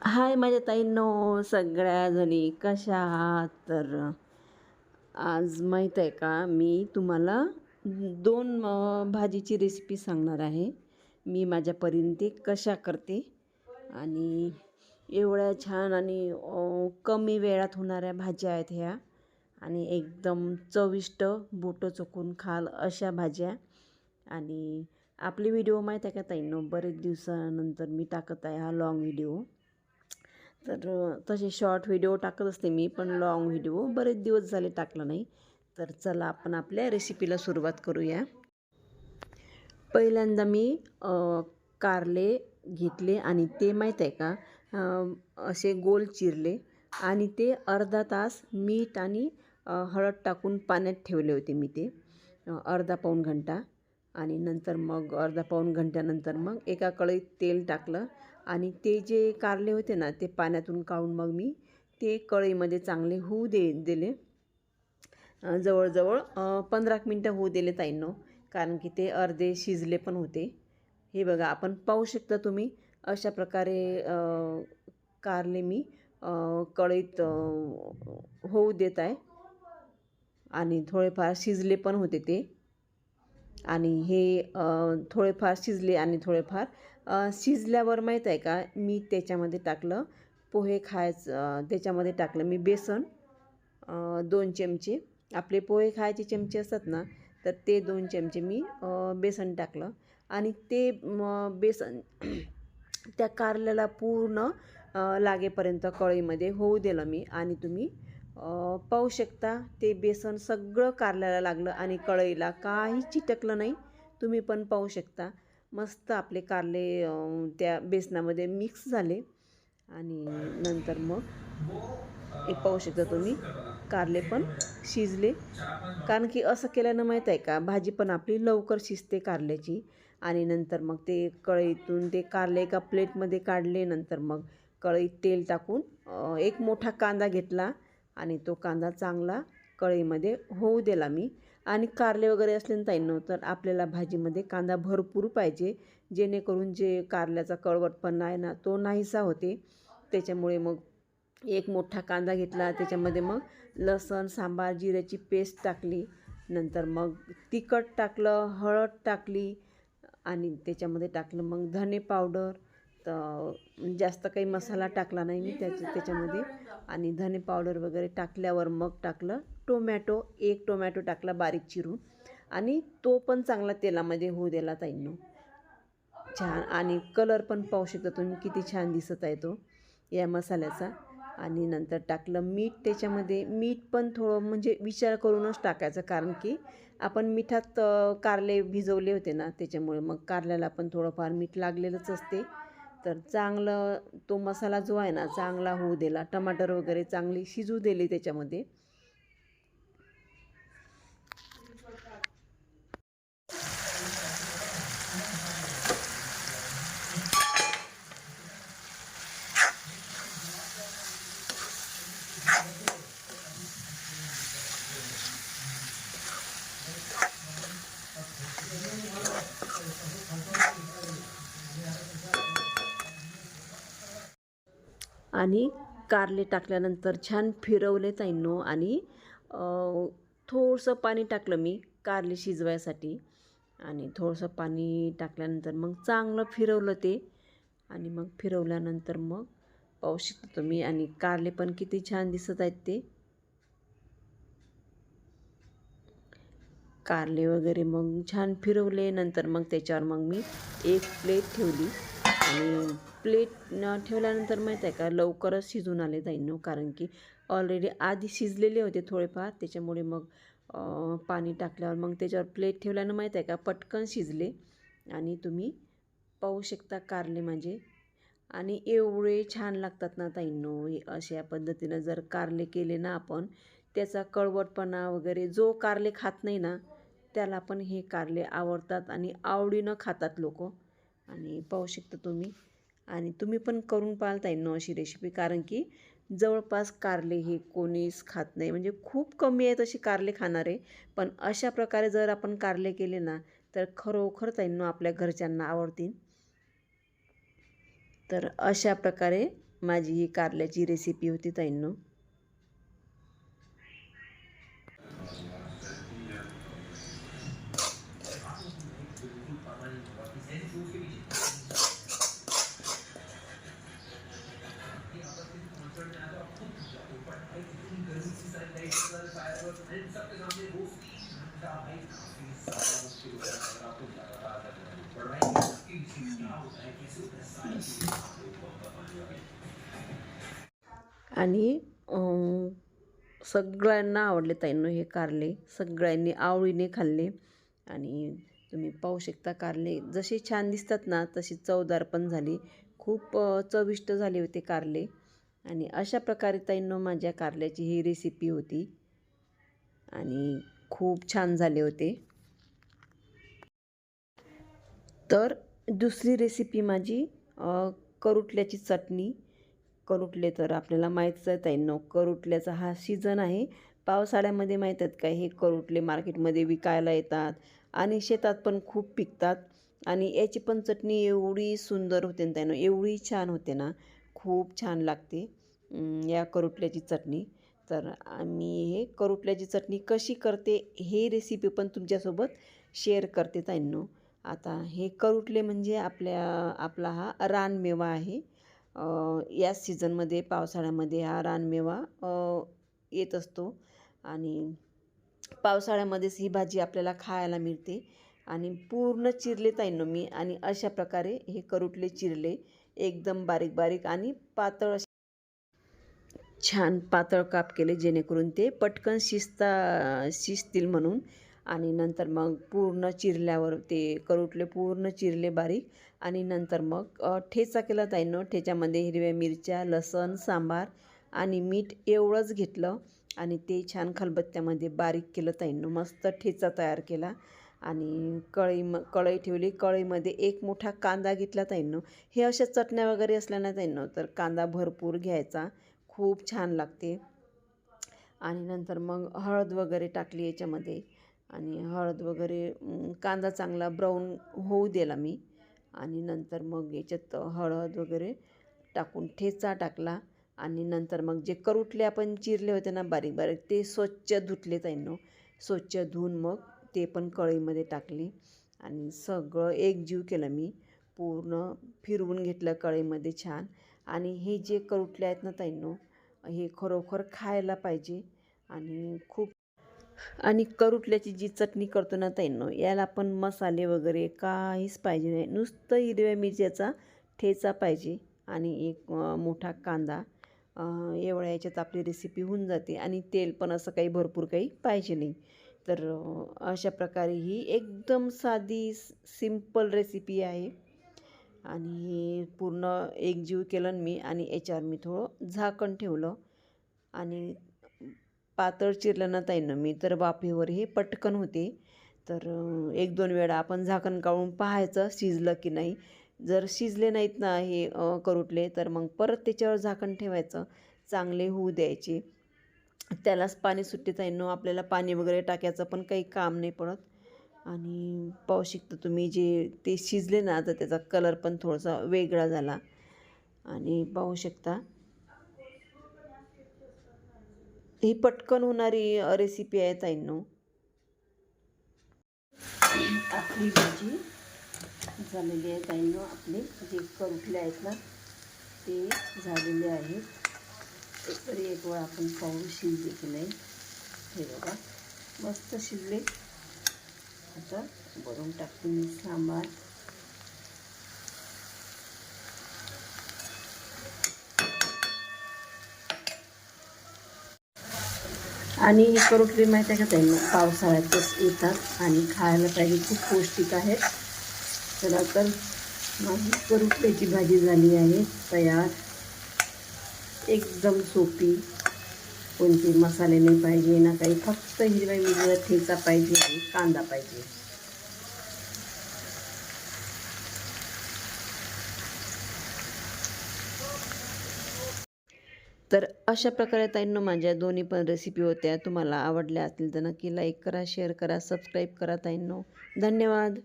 हाय माझ्या ताईंनो, सगळ्या जणी कशा आहात? तर आज माहीत आहे का, मी तुम्हाला दोन भाजीची रेसिपी सांगणार आहे. मी माझ्या परीने ते कशा करते आणि एवढ्या छान आणि कमी वेळात होणाऱ्या भाज्या आहेत ह्या आणि एकदम चविष्ट, बोटं चोखून खाल अशा भाज्या. आणि आपले व्हिडिओ माहीत आहे का ताईंनो, बरेच दिवसानंतर मी टाकत आहे हा लॉंग व्हिडिओ. तर तसे शॉर्ट व्हिडिओ टाकत असते मी, पण लाँग व्हिडिओ बरेच दिवस झाले टाकला नाही. तर चला आपण आपल्या रेसिपीला सुरुवात करूया. पहिल्यांदा मी कारले घेतले आणि ते माहीत आहे का, असे गोल चिरले आणि ते अर्धा तास मीठ आणि हळद टाकून पाण्यात ठेवले होते मी ते अर्धा पाऊण घंटा. आणि नंतर मग अर्धा पाऊण घंट्यानंतर मग एका कढईत तेल टाकलं आणि ते जे कारले होते ना, ते पाण्यातून काढून मग मी ते कढईमध्ये चांगले होऊ दिले. जवळजवळ 15 मिनटं होऊ दिले ताईंनो, कारण की ते अर्धे शिजले पण होते. हे बघा, आपण पाहू शकता तुम्ही, अशा प्रकारे कारले मी कढईत होऊ देत आहे आणि थोडेफार शिजले पण होते ते. आणि हे थोडेफार शिजले आणि थोडेफार शिजल्यावर माहीत आहे का, मी त्याच्यामध्ये टाकलं पोहे खायचं, त्याच्यामध्ये टाकलं मी बेसन 2 चमचे. आपले पोहे खायचे चमचे असतात ना, तर ते 2 चमचे मी बेसन टाकलं आणि ते बेसन त्या कारल्याला पूर्ण लागेपर्यंत कढईमध्ये होऊ दिलं मी. आणि तुम्ही पाहू शकता, ते बेसन सगळं कारल्याला लागलं आणि कढईला काही चिटकलं नाही. तुम्ही पण पाहू शकता, मस्त आपले कारले त्या बेसनामध्ये मिक्स झाले. आणि नंतर मग हे पाहू शकता तुम्ही, कारले पण शिजले. कारण की असं केल्यानं माहीत आहे का, भाजी पण आपली लवकर शिजते कारल्याची. आणि नंतर मग ते कढईतून ते कारले एका प्लेटमध्ये काढले. नंतर मग कढईत तेल टाकून एक मोठा कांदा घेतला आणि तो कांदा चांगला कढईमध्ये होऊ दिला मी. आणि कारले वगैरे असले ना ताईंनो, तर आपल्याला भाजीमध्ये कांदा भरपूर पाहिजे, जेणेकरून जे कारल्याचा कळवटपणा आहे ना, तो नाहीसा होते. त्याच्यामुळे मग एक मोठा कांदा घेतला, त्याच्यामध्ये मग लसण, सांबार, जिऱ्याची पेस्ट टाकली. नंतर मग तिखट टाकलं, हळद टाकली आणि त्याच्यामध्ये टाकलं मग धने पावडर. तर जास्त काही मसाला टाकला नाही मी त्याच्यामध्ये. आणि धने पावडर वगैरे टाकल्यावर मग टाकलं टोमॅटो, एक टोमॅटो टाकला बारीक चिरून आणि तो पण चांगला तेलामध्ये होऊ दिला ताईंनो. छान, आणि कलर पण पाहू शकता तुम्ही किती छान दिसत आहे तो या मसाल्याचा. आणि नंतर टाकलं मीठ त्याच्यामध्ये. मीठ पण थोडं म्हणजे विचार करूनच टाकायचं, कारण की आपण मिठात कारले भिजवले होते ना, त्याच्यामुळे मग कारल्याला पण थोडंफार मीठ लागलेलंच असते. तर चांगलं तो मसाला जो आहे ना, चांगला होऊ दिला. टमाटर वगैरे चांगली शिजू दिली त्याच्यामध्ये. आणि कारले टाकल्यानंतर छान फिरवले ताईंनो. आणि थोडंसं पाणी टाकलं मी कारले शिजवायसाठी. आणि थोडंसं पाणी टाकल्यानंतर मग चांगलं फिरवलं ते. आणि मग फिरवल्यानंतर मग पाहू शकता तुम्ही, आणि कारले पण किती छान दिसत आहेत ते कारले वगैरे. मग छान फिरवले. नंतर मग त्याच्यावर मग मी एक प्लेट ठेवली आणि प्लेट ठेवल्यानंतर माहीत आहे का, लवकरच शिजून आले ताईंनो, कारण की ऑलरेडी आधी शिजलेले होते थोडेफार. त्याच्यामुळे मग पाणी टाकल्यावर मग त्याच्यावर प्लेट ठेवल्यानं माहीत आहे का, पटकन शिजले. आणि तुम्ही पाहू शकता कारले माझे. आणि एवढे छान लागतात ना ताईंनो, अशा पद्धतीनं जर कारले केले ना आपण, त्याचा कळवटपणा वगैरे, जो कारले खात नाही ना, त्याला पण हे कारले आवडतात आणि आवडीनं खातात लोक. आणि पाहू शकता तुम्ही, आणि तुम्ही पण करून पाहाल ताईंनो अशी रेसिपी, कारण की जवळपास कारले हे कोणीच खात नाही, म्हणजे खूप कमी आहेत अशी कारले खाणारे. पण अशा प्रकारे जर आपण कारले केले ना, तर खरोखर ताईंनो आपल्या घरच्यांना आवडतील. तर अशा प्रकारे माझी ही कारल्याची रेसिपी होती ताईंनो. आणि सगळ्यांना आवडले ताईंनो हे कारले. सगळ्यांनी आवडीने खाल्ले. आणि तुम्ही पाहू शकता कारले जसे छान दिसतात ना तशी चवदार पण झाली. खूप चविष्ट झाले होते कारले. आणि अशा प्रकारे ताईंनो माझ्या कारल्याची ही रेसिपी होती आणि खूप छान झाले होते. तर दुसरी रेसिपी माझी करुटल्याची चटणी. करुटले तर आपल्याला माहीतच आहे ताईंनो, करुटल्याचा हा सीझन आहे. पावसाळ्यामध्ये माहीत आहेत का हे करुटले मार्केटमध्ये विकायला येतात आणि शेतात पण खूप पिकतात. आणि याची पण चटणी एवढी सुंदर होते ना ताईंनो, एवढी छान होते ना, खूप छान लागते या करुटल्याची चटणी. तर आम्ही हे करुटल्याची चटणी कशी करते हे रेसिपी पण तुमच्यासोबत शेअर करते ताईंनो. आता हे करुटले म्हणजे आपला हा रानमेवा आहे. या सीझनमध्ये पावसाळ्यामध्ये हा रानमेवा येत असतो आणि पावसाळ्यामध्येच ही भाजी आपल्याला खायला मिळते. आणि पूर्ण चिरले ताईंनो मी आणि अशा प्रकारे हे करुटले चिरले एकदम बारीक बारीक आणि पातळ छान पातळ काप केले जेणेकरून ते पटकन शिजतील म्हणून. आणि नंतर मग पूर्ण चिरल्यावर ते करुटले पूर्ण चिरले बारीक आणि नंतर मग ठेचा केला ताईंनो. ठेच्यामध्ये हिरव्या मिरच्या, लसूण, सांबार आणि मीठ एवढंच घेतलं आणि ते छान खलबत्त्यामध्ये बारीक केलं ताईंनो. मस्त ठेचा तयार केला आणि कढई ठेवली. कढईमध्ये एक मोठा कांदा घेतला ताईंनो. हे अशा चटण्या वगैरे असल्या ना ताईंनो तर कांदा भरपूर घ्यायचा, खूप छान लागते. आणि नंतर मग हळद वगैरे टाकली याच्यामध्ये आणि हळद वगैरे कांदा चांगला ब्राऊन होऊ दिला मी. आणि नंतर मग याच्यात हळद वगैरे टाकून ठेचा टाकला आणि नंतर मग जे करुटले आपण चिरले होते ना बारीक बारीक ते स्वच्छ धुतले ताईंनो. स्वच्छ धुवून मग ते पण कढईमध्ये टाकले आणि सगळं एकजीव केलं मी. पूर्ण फिरवून घेतलं कढईमध्ये छान. आणि हे जे करुटले आहेत ना ताईंनो हे खरोखर खायला पाहिजे आणि खूप. आणि करुटल्याची जी चटणी करतो ना ताईंनो याला पण मसाले वगैरे काहीच पाहिजे नाही, नुसतं हिरव्या मिरच्याचा ठेचा पाहिजे आणि एक मोठा कांदा. एवढ्या याच्यात आपली रेसिपी होऊन जाते आणि तेल पण असं काही भरपूर काही पाहिजे नाही. तर अशा प्रकारे ही एकदम साधी सिंपल रेसिपी आहे. आणि पूर्ण एकजीव केलं मी आणि याच्यावर मी थोडं झाकण ठेवलं आणि पातळ चिरलं ना ताईंनो मी तर वाफेवर हे पटकन होते. तर 1-2 वेळा आपण झाकण काढून पाहायचं शिजलं की नाही. जर शिजले नाहीत ना हे करुटले तर मग परत त्याच्यावर झाकण ठेवायचं, चांगले होऊ द्यायचे. त्यालाच पाणी सुटते ताईंनो, आपल्याला पाणी वगैरे टाकायचं पण काही काम नाही पडत. आणि पाहू शकता तुम्ही जे ते शिजले ना तर त्याचा कलर पण थोडासा वेगळा झाला. आणि पाहू शकता ही पटकन होणारी रेसिपी आहे ताईंनो. आपली भाजी झालेली आहे ताईंनो. आपले जे करुटले आहेत ना ते झालेले आहेत. तरी एक वेळ आपण पाहू शिजले की नाही. हे बघा मस्त शिजले. आता वरून टाकते मी सांबार. आणि हे करुटले माहीत आहे का ताईंनो पावसाळ्यातच येतात आणि खायला पाहिजे, खूप पौष्टिक आहेत. चला तर माझी करुटल्याची भाजी झाली आहे तयार. एकदम सोपी, कोणते मसाले नाही पाहिजे ना काही, फक्त हिरव्या मिरच्या ठेचा पाहिजे आणि कांदा पाहिजे. तर अशा प्रकारे ताईंनो माझ्या दोन्ही पण रेसिपी होत्या. तुम्हाला आवडल्या असतील तर नक्की लाईक करा, शेअर करा, सबस्क्राईब करा ताईंनो. धन्यवाद.